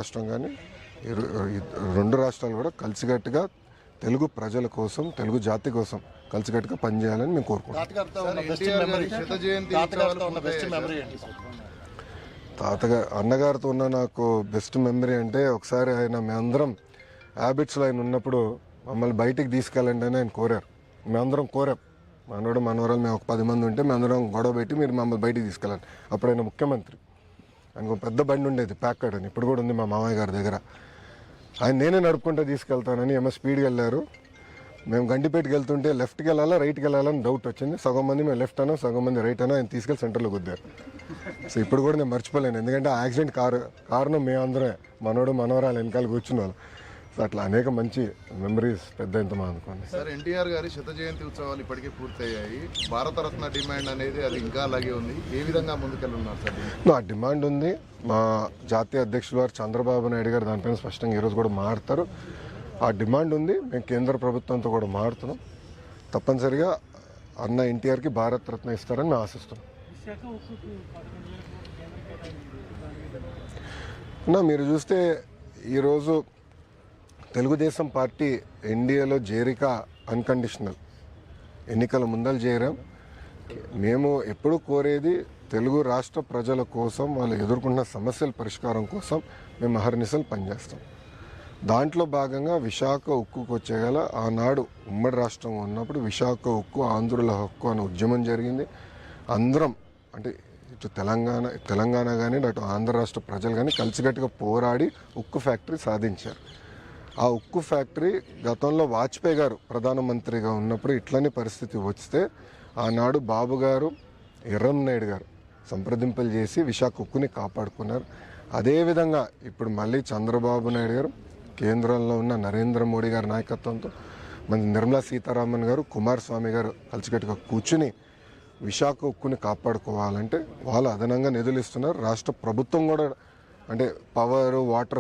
రాష్ట్రం కానీ ఈ రెండు రాష్ట్రాలు కూడా కలిసికట్టుగా తెలుగు ప్రజల కోసం, తెలుగు జాతి కోసం కలిసికట్టుగా పనిచేయాలని మేము కోరుకుంటున్నాం. అన్నగారితో ఉన్న నాకు బెస్ట్ మెమరీ అంటే, ఒకసారి ఆయన మేమందరం హ్యాబిట్స్లో ఆయన ఉన్నప్పుడు మమ్మల్ని బయటికి తీసుకెళ్ళండి అని ఆయన కోరారు. మేమందరం కోరాం, మనోడు మనవరాలు మేము ఒక 10 మంది ఉంటే మేమందరం గొడవ పెట్టి మీరు మమ్మల్ని బయటికి తీసుకెళ్ళండి. అప్పుడు ఆయన ముఖ్యమంత్రి, ఆయనకు పెద్ద బండి ఉండేది ప్యాకర్డ్ అని, ఇప్పుడు కూడా ఉంది మా మామయ్య గారి దగ్గర. ఆయన నేనే నడుపుకుంటూ తీసుకెళ్తానని ఏమో స్పీడ్గా వెళ్ళారు. మేము గండిపేటకి వెళ్తుంటే లెఫ్ట్కి వెళ్ళాలా రైట్కి వెళ్ళాలని డౌట్ వచ్చింది. సగం మంది మేము లెఫ్ట్ అనో సగం మంది రైట్ అనో ఆయన తీసుకెళ్ళి సెంటర్లో గుద్దారు. సో ఇప్పుడు కూడా నేను మర్చిపోలేను, ఎందుకంటే ఆ యాక్సిడెంట్ కారణం మేమందరమే, మనోడు మనవరాలు వెనకాల కూర్చున్న వాళ్ళు. సో అట్లా అనేక మంచి మెమరీస్ పెద్ద ఎంతమా అనుకోండి. సార్, ఎన్టీఆర్ గారి 100వ జయంతి ఉత్సవాలు ఇప్పటికే పూర్తయ్యాయి. భారతరత్న డిమాండ్ అనేది అది ఇంకా అలాగే ఉంది. ఏ విధంగా ముందుకెళ్ళున్నారు సార్? ఆ డిమాండ్ ఉంది. మా జాతీయ అధ్యక్షులు వారు చంద్రబాబు నాయుడు గారు దానిపైన స్పష్టంగా ఈరోజు కూడా మాట్లాడతారు. ఆ డిమాండ్ ఉంది. మేము కేంద్ర ప్రభుత్వంతో కూడా మాట్లాడుతున్నాం. తప్పనిసరిగా అన్న ఎన్టీఆర్కి భారతరత్న ఇస్తారని మేము ఆశిస్తున్నాం. మీరు చూస్తే ఈరోజు తెలుగుదేశం పార్టీ ఎన్డీఏలో చేరిక అన్కండిషనల్, ఎన్నికల ముందలు చేరాం. మేము ఎప్పుడు కోరేది తెలుగు రాష్ట్ర ప్రజల కోసం, వాళ్ళు ఎదుర్కొన్న సమస్యల పరిష్కారం కోసం మేము అహర్నిశలు పనిచేస్తాం. దాంట్లో భాగంగా విశాఖ ఉక్కుకు వచ్చేగల ఆనాడు ఉమ్మడి రాష్ట్రం ఉన్నప్పుడు విశాఖ ఉక్కు ఆంధ్రుల హక్కు అనే ఉద్యమం జరిగింది. అందరం అంటే ఇటు తెలంగాణ కానీ అటు ఆంధ్ర రాష్ట్ర ప్రజలు కానీ కలిసికట్టుగా పోరాడి ఉక్కు ఫ్యాక్టరీ సాధించారు. ఆ ఉక్కు ఫ్యాక్టరీ గతంలో వాజ్పేయి గారు ప్రధానమంత్రిగా ఉన్నప్పుడు ఇట్లనే పరిస్థితి వస్తే ఆనాడు బాబు గారు, ఎర్రంనాయుడు గారు సంప్రదింపులు చేసి విశాఖ ఉక్కుని కాపాడుకున్నారు. అదేవిధంగా ఇప్పుడు మళ్ళీ చంద్రబాబు నాయుడు గారు, కేంద్రంలో ఉన్న నరేంద్ర మోడీ గారి నాయకత్వంతో మన నిర్మలా సీతారామన్ గారు, కుమారస్వామి గారు కలిసికట్టుగా కూర్చుని విశాఖ ఉక్కుని కాపాడుకోవాలంటే వాళ్ళు అదనంగా నిధులు ఇస్తున్నారు. రాష్ట్ర ప్రభుత్వం కూడా అంటే పవర్, వాటర్